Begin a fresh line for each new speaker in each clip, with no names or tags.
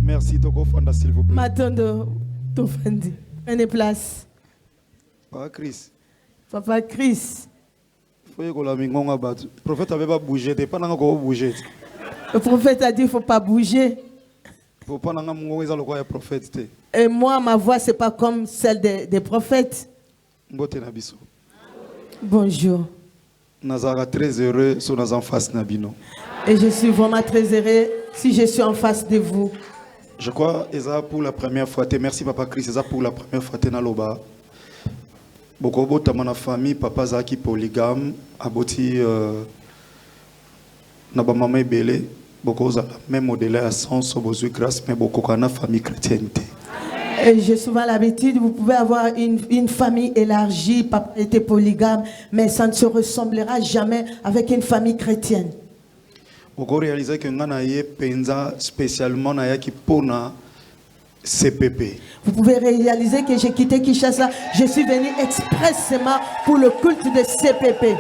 Merci, Toko Fanda, s'il vous plaît.
Matondo, Tofandi. Prenez place.
Papa Chris.
Papa Chris.
Le prophète avait pas bougé, t'es pas dans le bouger.
Le prophète a dit qu'il ne faut pas bouger.
Faut pas dans le prophète.
Et moi, ma voix, ce n'est pas comme celle des prophètes. Bonjour.
Nazara très heureux sur nos en face Nabino.
Et je suis vraiment très heureux si je suis en face de vous.
Je crois que c'est pour la première fois. Merci Papa Chris, c'est pour la première fois dans loba. Beaucoup de ma famille, papa Zaki polygame, aboti na ba maman belé, beaucoup de même modèle à sens besoin grâce mais beaucoup de famille chrétienne.
Et j'ai souvent l'habitude, vous pouvez avoir une famille élargie, papa était polygame, mais ça ne se ressemblera jamais avec une famille chrétienne.
Vous réalisez que nous avons spécialement pour CPP.
Vous pouvez réaliser que j'ai quitté Kinshasa, je suis venu expressément pour le culte de CPP.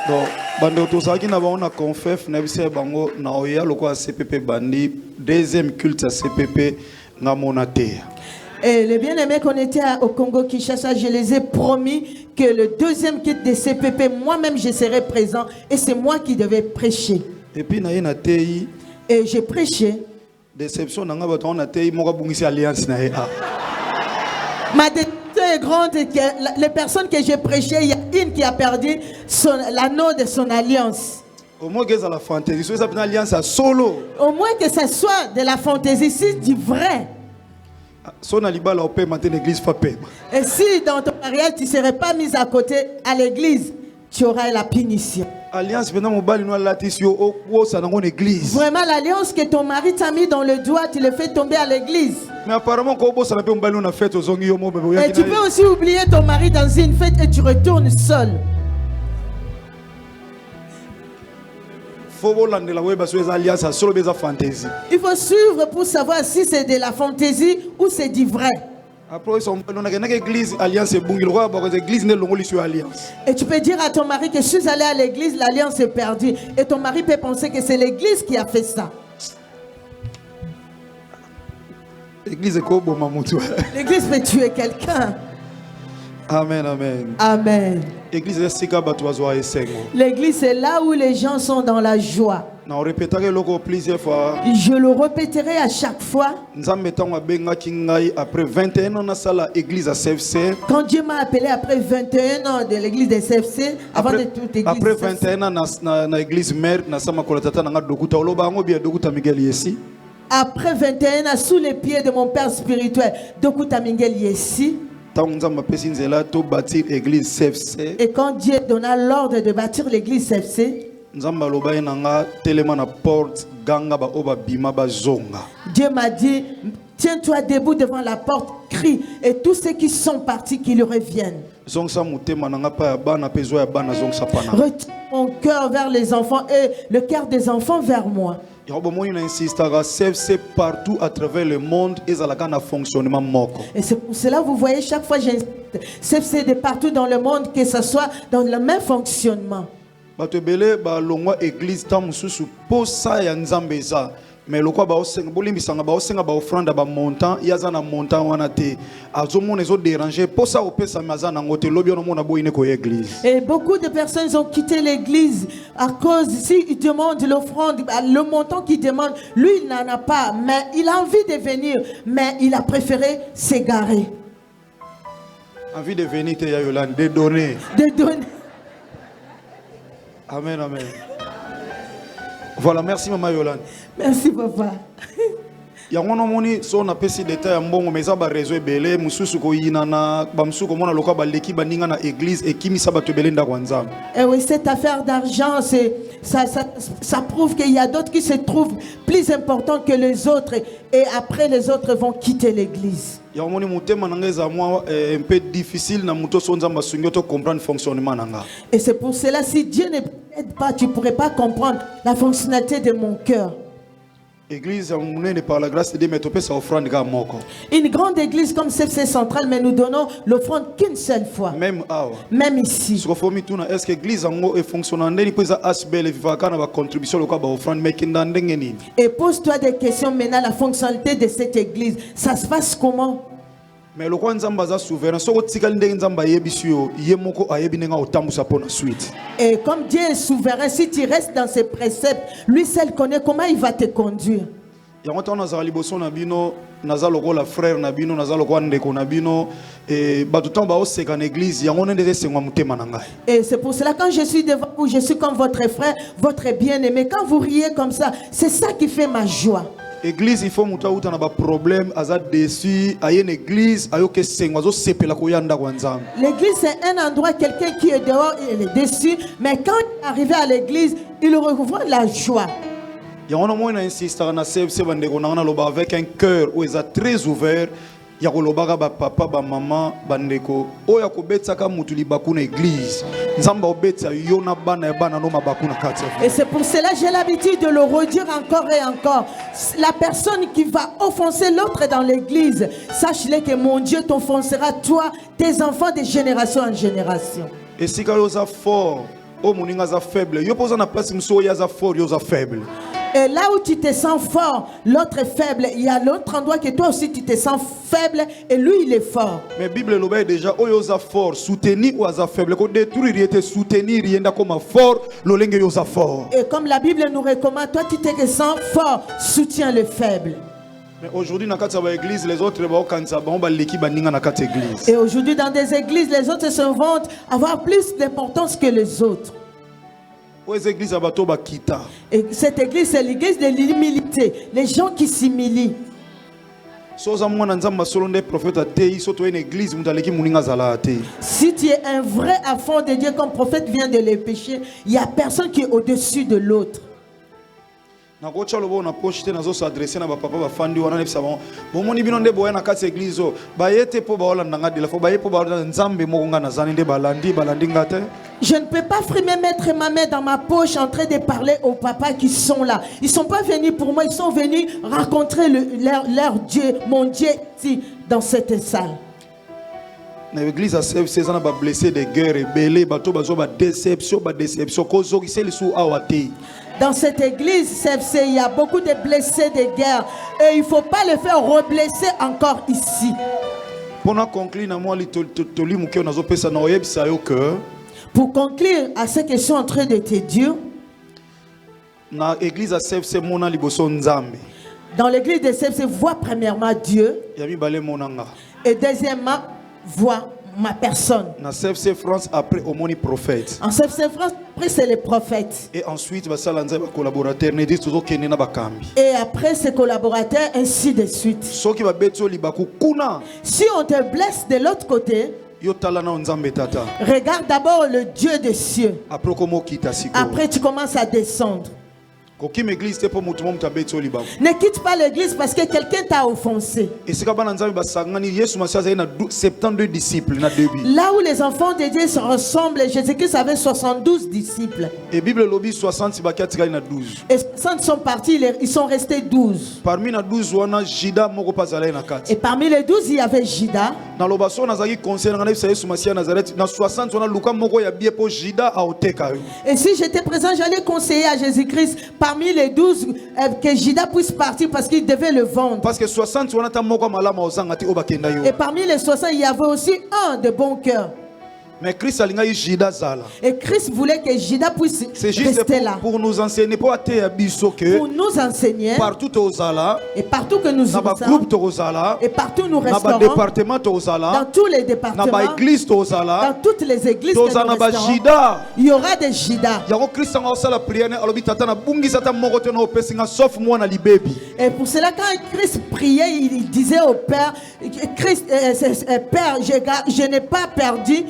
Donc, bando to saki na ba on a confef na bise bango na oya lokwa CPP bandi deuxième culte à CPP na monate.
Et les bien-aimés qu'on était au Congo-Kinshasa, je les ai promis que le deuxième culte de CPP, moi-même je serai présent et c'est moi qui devais prêcher.
Et puis
et j'ai prêché.
Déception na ngaba on a tei moka bungisi alliance na a.
Ma déception est grande que les personnes que j'ai prêchées, il y a une qui a perdu l'anneau de son alliance.
Au moins que ça la fantaisie, soit ça une alliance à solo.
Au moins que ça soit de la fantaisie, c'est du vrai.
Son aliba la paix maintenant l'église fa paix.
Et si dans ton mariage tu ne serais pas mis à côté à l'église, tu auras la punition.
Alliance maintenant mon bali no latisio au ça dans l'église.
Vraiment l'alliance que ton mari t'a mis dans le doigt, tu le fais tomber à l'église.
Mais apparemment quand on ça n'a pas un bali on a fait aux zongi yomo bebo.
Et tu peux aussi oublier ton mari dans une fête et tu retournes seul. Il faut suivre pour savoir si c'est de la fantaisie ou c'est du vrai. Et tu peux dire à ton mari que je suis allé à l'église, l'alliance est perdue. Et ton mari peut penser que c'est l'église qui a fait ça. L'église peut tuer quelqu'un.
Amen, amen.
Amen.
L'église
c'est là où les gens sont dans la joie. Je le répéterai à chaque fois.
Après 21 ans dans l'église à CFC.
Quand Dieu m'a appelé après 21 ans de l'église de CFC, avant de toute église.
Après 21 ans dans l'église mère,
après 21 ans sous les pieds de mon père spirituel, Dokuta Mingel Yessi. Et quand Dieu donna l'ordre de bâtir l'église CFC, Dieu m'a dit, tiens-toi debout devant la porte, crie, et tous ceux qui sont partis, qu'ils reviennent. Retiens mon cœur vers les enfants et le cœur des enfants vers moi.
Partout à travers le monde et
c'est pour cela vous voyez chaque fois j'insiste, CFC de partout dans le monde, que ce soit dans le même fonctionnement.
Mais le quoi bolimbisanga baosenga ba offrande ba montant yazana montant wana te azomo nezo déranger pour ça opesa mazana ngote lobi ono mona boyine ko église.
Et beaucoup de personnes ont quitté l'église à cause si ils demandent l'offrande, le montant qu'ils demandent, lui il n'en a pas, mais il a envie de venir, mais il a préféré s'égarer.
Envie de venir te Yolande de donner.
De donner.
Amen, amen. Voilà, merci maman Yolande.
Merci papa.
Yangono moni so na pesi détail mbongo meza ba réseau belé mususu ko yinana ba musuko mona loka ba leki baninga na église et kimi sabato belé nda kwanzam.
Et oui, cette affaire d'argent, ça prouve qu'il y a d'autres qui se trouvent plus importants que les autres et après les autres vont quitter l'église.
Yamoni mutema nangeza moi un peu difficile na muto so nzamba sunyoto comprendre fonctionnement nanga.
Et c'est pour cela si Dieu ne t'aide pas, tu pourrais pas comprendre la fonctionnalité de mon cœur.
Église monene par la grâce de Dieu mais topé sa offrande ga moko.
Une grande église comme CFC Central, mais nous donnons l'offrande qu'une seule fois.
Même awa.
Même ici.
Ce qu'on faut mituna est-ce que église ngo e fonctionne ndeni pesa asbel vivaka na ba contribution lokwa ba offrande mais kinda ndenge nini.
Et pose-toi des questions maintenant, la fonctionnalité de cette église. Ça se passe comment?
Mais le roi Nzamba za souverain soko tikali ndenge Nzamba yebisi yo ye moko ayebi nenga otambusa pona suite.
Et comme Dieu est souverain, si tu restes dans ses préceptes, lui seul connaît comment il va te conduire.
Yango tona za liboso na bino naza lokola frère na bino naza lokola ndeko na bino et batutan ba oseka na église yango ndenge sengwa mutema na ngai.
Et c'est pour cela quand je suis devant vous, je suis comme votre frère, votre bien-aimé. Quand vous riez comme ça, c'est ça qui fait ma joie.
Église il faut muta uta na ba problème aza déçu aye une église ayoke sengwa zo sepela ko yanda kwa Nzambe.
L'église c'est un endroit, quelqu'un qui est dehors, il est déçu, mais quand il est arrivé à l'église, il revoit la joie.
Yango na moi na insister na CFC bandeko na loba avec un cœur où est très ouvert ya ko lobaka ba papa ba maman bandeko oya ko betsaka mutu libaku na église Nzamba obetsa yo na bana ya bana no mabaku na kati.
Et c'est pour cela que j'ai l'habitude de le redire encore et encore. La personne qui va offenser l'autre dans l'église, sache-le que mon Dieu t'offensera toi, tes enfants de génération en génération.
Et si ka yo za fort o moninga za faible yo poza na place mso ya za fort yo za faible.
Et là où tu te sens fort, l'autre est faible. Il y a l'autre endroit que toi aussi tu te sens faible et lui il est fort.
Mais Bible l'obéit déjà, oyo za fort, soutenir ou za faible. Ko détruire yete soutenir yenda comme fort, lolenge yo za fort.
Et comme la Bible nous recommande, toi tu te sens fort, soutiens le faible.
Mais aujourd'hui dans kati ba église, les autres ba okanza ba ba leki baninga na kati église.
Et aujourd'hui dans des églises, les autres se vantent avoir plus d'importance que les autres.
Et
cette église, c'est l'église de l'humilité. Les gens qui s'humilient. Si tu es un vrai enfant de Dieu, comme prophète vient de le pécher, il n'y a personne qui est au-dessus de l'autre.
Na kocha lobo na pochete nazo s'adresser na ba papa ba fandi wana ne savon bomoni bino nde boya na kati église o bayete po ba ola ndanga de la fo baye po ba ola nzambe moko nga na zani nde balandi ngate.
Je ne peux pas frimer mettre ma main dans ma poche en train de parler aux papas qui sont là. Ils sont pas venus pour moi, ils sont venus rencontrer leur Dieu, mon Dieu ici dans cette salle.
Na église a CFC na ba blessé de guerre et belé bato bazo ba déception kozo ki seli sou awate.
Dans cette église CFC, il y a beaucoup de blessés de guerre et il ne faut pas le faire reblesser encore ici.
Pour
conclure à ce que je suis en train de te dire,
dans l'église de
CFC, vois premièrement Dieu et deuxièmement, vois ma personne.
Na CFC France après au moni prophète.
En CFC France après c'est les prophètes.
Et ensuite va salanza ba collaborateur ne dit toujours kene na bakambi.
Et après ces collaborateurs ainsi de suite.
Soki ba betso libaku kuna.
Si on te blesse de l'autre côté,
yo tala na nzambe tata.
Regarde d'abord le Dieu des cieux.
Après
tu commences à descendre. Ne quitte pas l'église parce que quelqu'un t'a offensé. Là où les enfants de Dieu se ressemblent, Jésus-Christ avait 72 disciples.
Et Bible lobby 60
et 60 sont partis, ils sont restés 12. Et parmi les 12, il y avait Judas. Et si j'étais présent, j'allais conseiller à Jésus-Christ parmi les 12 que Judas puisse partir parce qu'il devait le vendre.
Parce que 60
et parmi les 60, il y avait aussi un de bon cœur.
Mais Christ a
et Christ voulait que Judas puisse rester là.
Pour nous enseigner, pour
nous enseigner.
Partout aux ala,
et partout que nous sommes, et partout nous restons, dans tous les départements, dans toutes les églises, il y aura des Judas. Et pour cela, quand Christ priait, il disait au Père, Christ, Père, je n'ai pas perdu.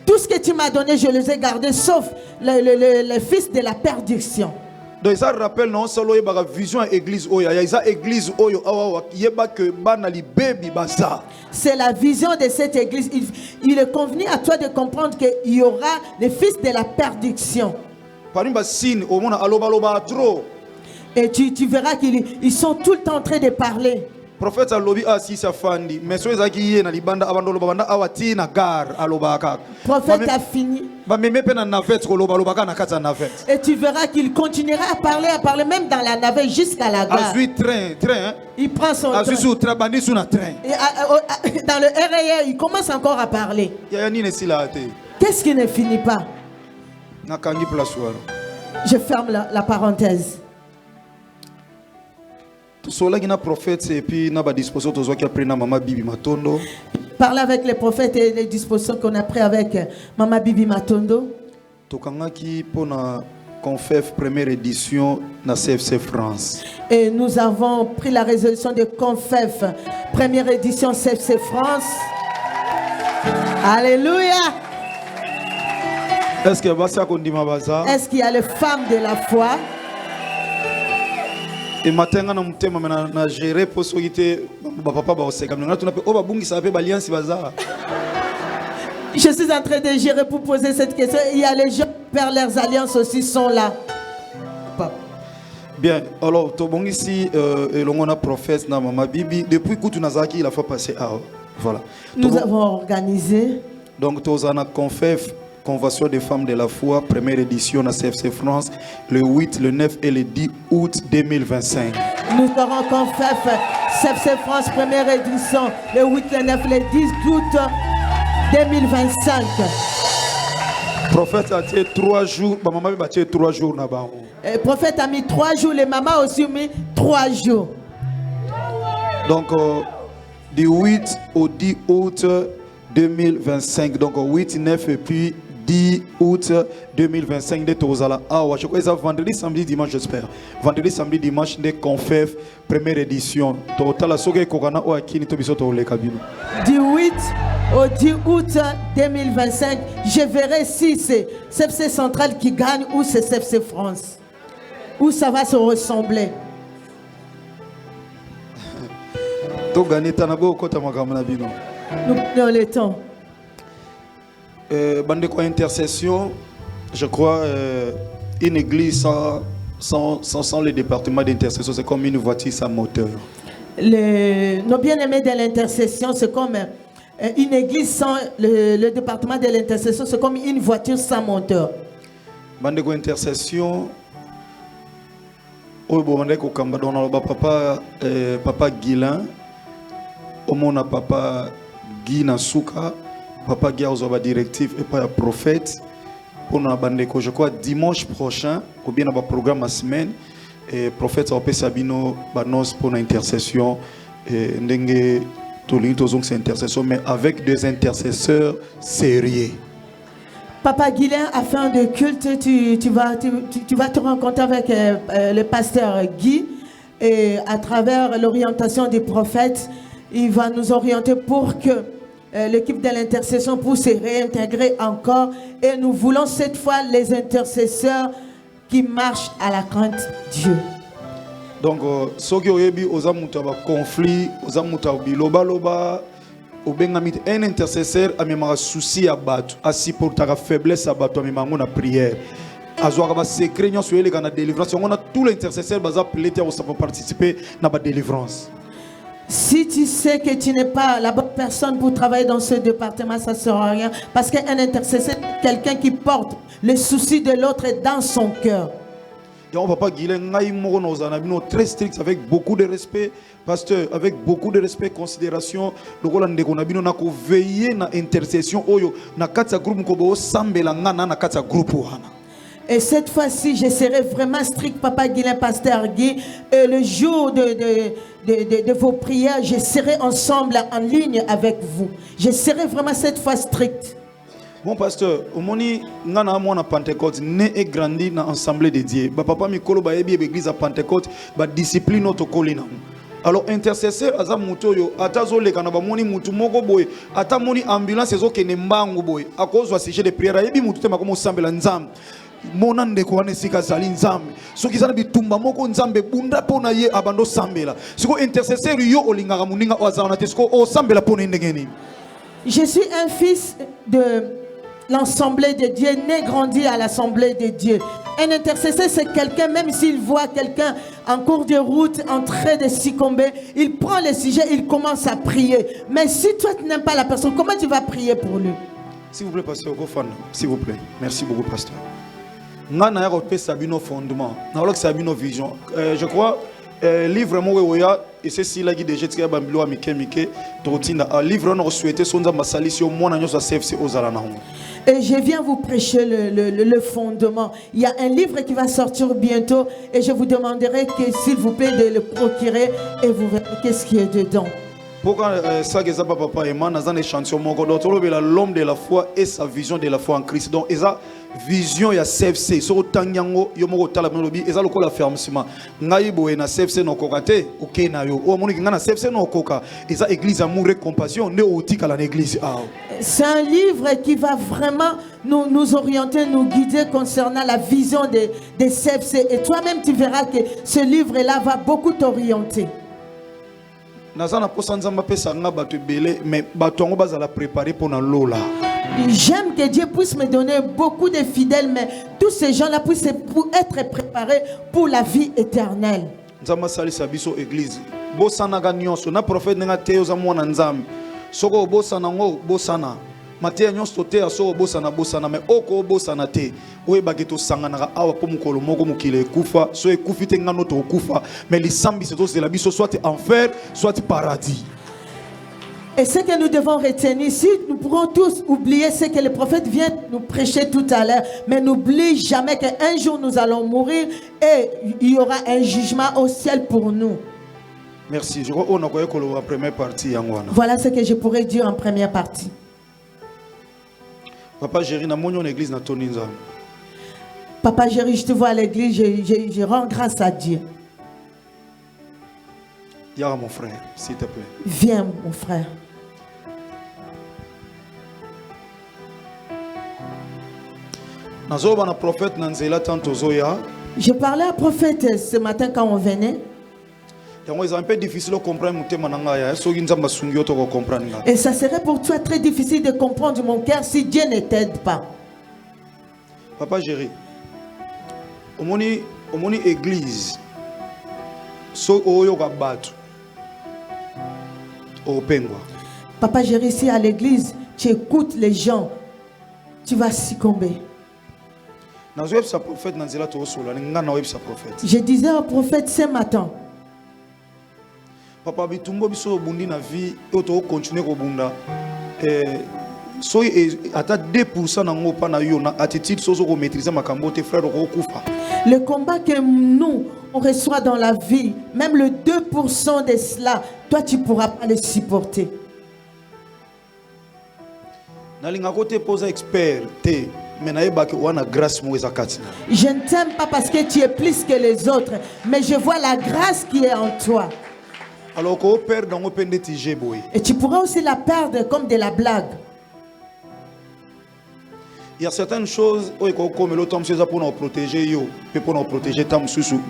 Tout ce que tu m'as donné, je les ai gardés, sauf le fils de la perdition.
Donc ça rappelle non seulement la vision à l'église oya, il y a église oyo yeba que bana li baby basa.
C'est la vision de cette église. Il est convenu à toi de comprendre qu'il y aura le fils de la perdition.
Parmi basin au monde aloba loba trop.
Et tu verras qu'ils sont tout le temps en train de parler.
Prophète alobi asisa fandi meso ezaki ye na libanda abandolo babanda awati na gar alobaka.
Prophète a fini.
Ba meme pe na navette ko loba lobaka na kata navette.
Et tu verras qu'il continuera à parler même dans la navette jusqu'à la gare.
Azui train hein.
Il prend son train.
Azui sous train bandi sous na train.
Et dans le RER, il commence encore à parler.
Ya ni ne sila te.
Qu'est-ce qui ne finit pas?
Na kangi place wala.
Je ferme la parenthèse.
Sola gina prophète et puis na ba disposition tozo ki après na mama Bibi Matondo.
Parler avec les prophètes et les dispositions qu'on a pris avec Maman Bibi Matondo.
Tokanga ki pona Confef première édition na CFC France.
Et nous avons pris la résolution de Confef première édition CFC France. Alléluia.
Est-ce que basa kondima baza?
Est-ce qu'il y a les femmes de la foi?
Et matin na mutema na gérer possibilité ba papa ba oseka na tuna pe o ba bungisa pe ba alliance baza.
Je suis en train de gérer pour poser cette question. Il y a les gens qui perdent leurs alliances aussi sont là.
Bien, alors tobongi si elongona prophète na mama Bibi depuis que tu nazaki il a fait passer à voilà.
Nous avons organisé
donc tozana Confef Convention des femmes de la foi, première édition à CFC France, le 8, le 9 et le 10 août 2025.
Nous aurons Confef CFC France, première édition, le 8, le 9, le 10 août 2025.
Prophète a été 3 jours, ma maman a été 3 jours là-bas.
Le prophète a mis 3 jours, les mamans aussi mis 3 jours.
Donc, du 8 au 10 août 2025, donc 8, 9 et puis 10 août 2025 de Tozala. Ah ouais, je crois que c'est vendredi, samedi, dimanche, j'espère. Vendredi, samedi, dimanche de Confef, première édition. Total la soge kokana o akini to biso to le kabino.
Du 8 au 10 août 2025, je verrai si c'est CFC Central qui gagne ou c'est CFC France. Où ça va se ressembler.
To gagner tanabo kota makamana bino.
Nous prenons le temps.
Bande quoi intercession, je crois une église sans le département d'intercession, c'est comme une voiture sans moteur.
Nos bien-aimés de l'intercession, c'est comme une église sans le département de l'intercession, c'est comme une voiture sans moteur.
Bande quoi intercession, oh bon bande quoi kamba dona papa papa Guilin, au mon papa Guy Nasuka. Papa Guy a une directive et pas un prophète pour nous bandeko. Je crois dimanche prochain, ou bien un programme à semaine, et prophète a fait Sabino Banos pour l'intercession. Et n'engue tout le monde c'est intercession, mais avec des intercesseurs sérieux.
Papa Guilain, à fin de culte, tu vas te rencontrer avec le pasteur Guy et à travers l'orientation des prophètes, il va nous orienter pour que l'équipe de l'intercession puisse se réintégrer encore. Et nous voulons cette fois les intercesseurs qui marchent à la crainte de Dieu. Donc,
ce qui est un conflit, un intercesseur a un souci à battre, assis pour ta faiblesse à battre, a une prière. Azouaka secret sur les gars délivrance. On a tous les intercesseurs pour participer à la délivrance.
Si tu sais que tu n'es pas la bonne personne pour travailler dans ce département, ça ne sert à rien. Parce qu'un intercesseur, quelqu'un qui porte le souci de l'autre dans son cœur.
Et on ne va pas guider, très strict, avec beaucoup de respect, pasteur, avec beaucoup de respect, considération. Le rôle de Konabino n'a qu'à veiller à l'intercession. Na katsa groupe kobo sambela ngana na katsa groupe wana.
Et cette fois-ci, je serai vraiment strict, Papa Guilain, Pasteur Guy. Et le jour de vos prières, je serai ensemble en ligne avec vous. Je serai vraiment cette fois strict.
Bon pasteur, au moni ngana moi na Pentecôte né et grandi dans l'assemblée de Dieu. Ba papa mikolo ba yebi église à Pentecôte, ba discipline autocolina. Alors intercesseur aza mutoyo atazo leka na ba moni mutu moko boy, ata moni ambulance ezo kene mbangu boy. Akozwa sujet de prière yebi mutu te makomo sambela nzambe. Mona ndeko wane sika zali nzambe soki zana bitumba moko nzambe bunda pona ye abando sambela siko intercesseur yo olingaka muninga ozana te siko o sambela pona ndengeni.
Je suis un fils de l'Assemblée de Dieu, né grandi à l'Assemblée de Dieu. Un intercesseur, c'est quelqu'un, même s'il voit quelqu'un en cours de route, en train de succomber, il prend le sujet, il commence à prier. Mais si toi, tu n'aimes pas la personne, comment tu vas prier pour lui?
S'il vous plaît, pasteur, s'il vous plaît. Merci beaucoup, pasteur. Nana ya repé sabino fondement. Na lok sabino vision. Je crois livre mo weya et c'est si la guide déjà tika bambilo a mike totina livre on souhaité sonza masalisi au mona nyosa CFC ozala na hongo.
Et je viens vous prêcher le fondement. Il y a un livre qui va sortir bientôt et je vous demanderai que s'il vous plaît de le procurer et vous verrez qu'est-ce qui est dedans.
Pourquoi ça que ça papa et moi dans un échantillon mon l'homme de la foi et sa vision de la foi en Christ. Donc esa vision ya CFC so tanyango yo moko tala melobi eza lokola fermement ngai boye na CFC no kokate OK na yo o moni ngana CFC no koka eza église amour et compassion ne otika la église ah.
C'est un livre qui va vraiment nous orienter, nous guider concernant la vision des CFC et toi-même tu verras que ce livre là va beaucoup t'orienter.
Nazana posanza mapesa nga bato belé mais bato ngo bazala préparer pour na lola.
J'aime que Dieu puisse me donner beaucoup de fidèles, mais tous ces gens-là puissent être préparés pour la vie éternelle.
Nzamba salisa biso église. Bosana ganyoso na prophète nga teyo za mwana nzambe. Soko bosana ngo bosana. Matia nyonso te aso bosana mais oko bosana te. Oye bageto sangana awa po mukolo moko mukile ekufa, so ekufi te ngano to okufa, mais lisambi c'est la biso soit enfer, soit paradis.
Et ce que nous devons retenir, si nous pourrons tous oublier ce que le prophète vient nous prêcher tout à l'heure, mais n'oublie jamais qu'un jour nous allons mourir et il y aura un jugement au ciel pour nous.
Merci. Je crois qu'on a la première partie.
Voilà ce que je pourrais dire en première partie.
Papa Jéri, na monyo l'église na toninza.
Papa Jéri, je te vois à l'église, je rends grâce à Dieu.
Yara mon frère, s'il te plaît.
Viens mon frère. Je parlais à prophète ce matin quand on venait.
C'est un peu difficile de comprendre.
Et ça serait pour toi très difficile de comprendre mon cœur si Dieu ne t'aide pas.
Papa Jéri, au moni église, so oyo kabatu, au pengwa.
Papa Jéri, ici à l'église, tu écoutes les gens, tu vas succomber. Je disais au prophète ce matin.
Papa bitumbo biso bundi na vie oto continuer ko bunda so ata 2% nango pa na yo na attitude sozo ko maîtriser makambo te frère ko kufa.
Le combat que nous on reçoit dans la vie, même le 2% de cela, toi tu pourras pas le supporter.
Na linga ko te poser expert te. Je ne
t'aime pas parce que tu es plus que les autres, mais je vois la grâce qui est en toi.
Alors et
tu pourras aussi la perdre comme de la blague.
Il y a certaines choses pour nous protéger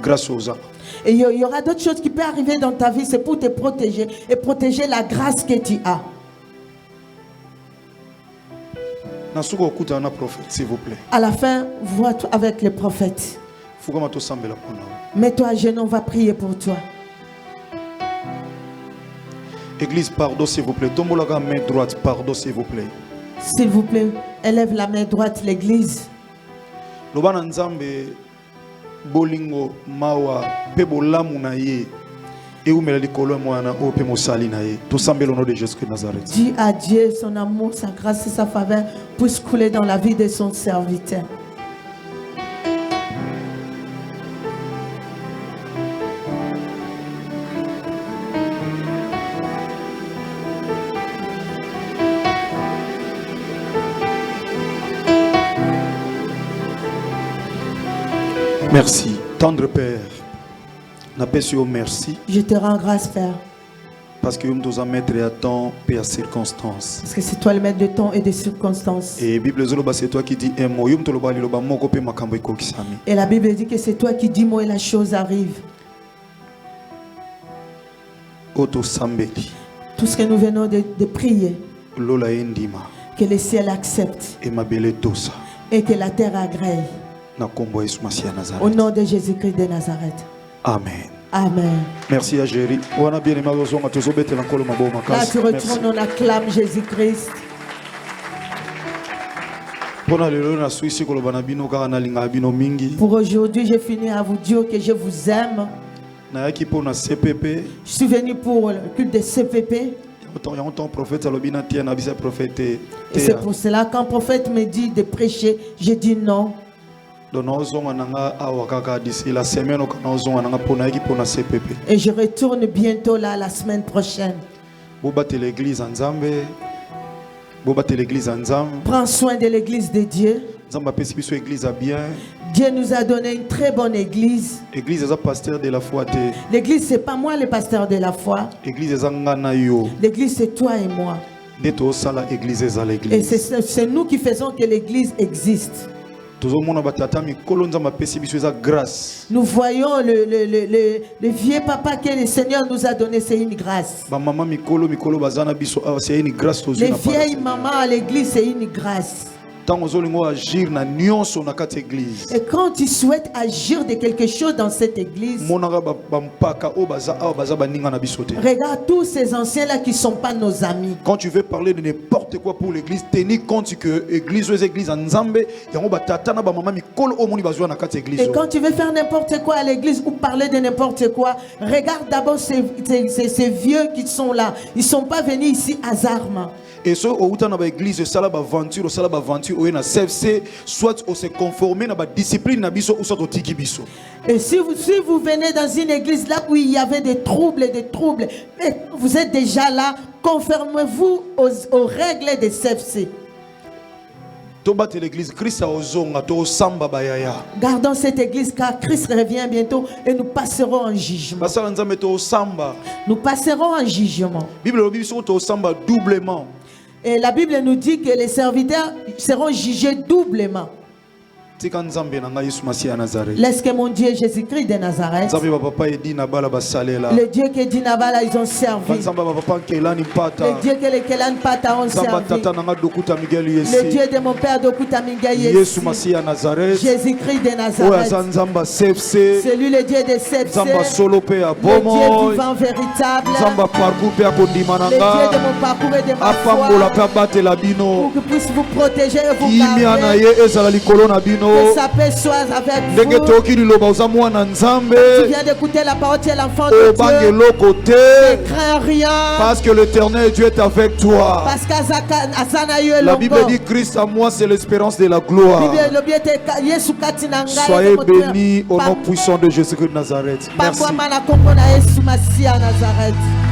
grâce aux gens.
Et il y aura d'autres choses qui peuvent arriver dans ta vie, c'est pour te protéger et protéger la grâce que tu as.
S'il vous plaît.
À la fin, vois-toi avec les prophètes. Mets-toi à genoux, on va prier pour toi.
Église, pardon s'il vous plaît. Tombe la main droite, pardon s'il vous plaît.
S'il vous plaît, élève la main droite, l'église.
Lobana nzambe bolingo mawa pebo lamunaye. Et où me likolo mwana ope mosali naye. Tout semble au nom de Jésus de Nazareth.
Dis à Dieu son amour, sa grâce et sa faveur puissent couler dans la vie de son serviteur.
Merci, tendre Père. Merci.
Je te rends grâce, Père.
Parce que nous sommes maîtres à temps et à circonstances.
Parce que c'est toi le maître de temps et des circonstances.
Et la Bible c'est toi qui dis un mot.
Et la Bible dit que c'est toi qui dis mot et la chose arrive. Tout ce que nous venons de prier.
Que
le ciel accepte. Et que la terre agrée.
na kombo Yesu Masiya Nazareth.
Au nom de Jésus-Christ de Nazareth.
Amen.
Amen.
Merci à Jéri. Wana bien aimé bazonga tozobetela nkolo mabo
Là,
makasi.
tu retournes, on acclame Jésus-Christ.
Pona lelo na Suisse koloba na bino kaka na linga bino mingi.
Pour aujourd'hui, j'ai fini à vous dire que je vous aime.
Na yaki pona CPP.
Je suis venu pour le culte de CPP.
Il y a un prophète alobina tia na bisa prophète.
Et c'est pour cela qu'un prophète me dit de prêcher, je dis non.
Donc nozonga nanga awa kaka d'ici la semaine o kana ozonga nanga pona yaki pona CPP.
Et je retourne bientôt là la semaine prochaine.
Bobate l'église en Nzambe. Bobate l'église en Nzambe.
Prends soin de l'église de Dieu.
Nzambe apesi biso église a bien.
Dieu nous a donné une très bonne église.
Église eza pasteur de la foi te.
L'église, c'est pas moi le pasteur de la foi.
Église eza ngana yo.
L'église, c'est toi et moi.
Ndeto sala église eza
Et
l'église.
c'est nous qui faisons que l'église existe.
Tozomona batata mikolo Nzambe apesi biso eza grâce.
Nous voyons le vieux papa que le Seigneur nous a donné, c'est une grâce.
Ba mama mikolo bazana biso c'est une grâce tozwi
Les
na
vieilles mamans à l'église, c'est une grâce.
Tango zolingo agir na nyonso na kati église.
Et quand tu souhaites agir de quelque chose dans cette église,
Monaka ba mpaka o baza awa baza baninga na biso te.
regarde tous ces anciens-là qui ne sont pas nos amis.
Quand tu veux parler de n'importe quoi pour l'église, tenez compte que l'église ou église en Nzambe, yango batata na ba mama mikolo o moni bazwa na kati église.
Et quand tu veux faire n'importe quoi à l'église ou parler de n'importe quoi, regarde d'abord ces vieux qui sont là. Ils ne sont pas venus ici hasardement.
Et ce au uta na ba église sala ba aventure o na CFC soit au se conformer na ba discipline na biso ou soit au tiki biso.
Et si vous venez dans une église là où il y avait des troubles, mais vous êtes déjà là, conformez-vous aux règles des CFC.
Tobat l'église Christ a ozonga to samba bayaya.
Gardons cette église car Christ revient bientôt et nous passerons en jugement.
Basala Nzambe to samba.
Nous passerons en jugement.
Bible lobi biso to samba doublement.
Et la Bible nous dit que les serviteurs seront jugés doublement.
Tika Nzambe na ngai Yesu Masiya Nazareth.
Laisse que mon Dieu Jésus-Christ de Nazareth,
Nzambe ba papa edi na bala basalela.
le Dieu que Dinabala ils ont servi,
Nzambe ba papa kelani pata.
le Dieu que les Kelan Pata ont
Nzamba
servi,
tata na dokuta Miguel
le
Yesi.
Dieu de mon père Dokuta Mingaye,
Yesu Masiya Nazareth.
Jésus-Christ de
Oya
Nazareth,
Nzamba CFC.
c'est lui le Dieu de cette
Nzamba solo pe ya
le Dieu
bomo.
vivant véritable,
Nzamba parcours pe akondima
le Dieu de
nanga.
mon parcours et de ma
Apambola pe
foi,
abatela bino.
pour qu'il puisse vous protéger et vous
Kimia na
garder,
ye ezala likolo na bino.
que sa paix soit avec
Ndenge
vous.
toki liloba oza mwana
Tu
Nzambe.
viens d'écouter la parole, tu es l'enfant de
Obange
Dieu.
lokote.
Ne crains rien.
Parce que l'éternel Dieu est avec toi.
Parce qu'Azana eu
La Bible dit Christ à moi c'est l'espérance de la gloire. Soyez bénis au nom puissant de Jésus-Christ de Nazareth. Merci.
Merci.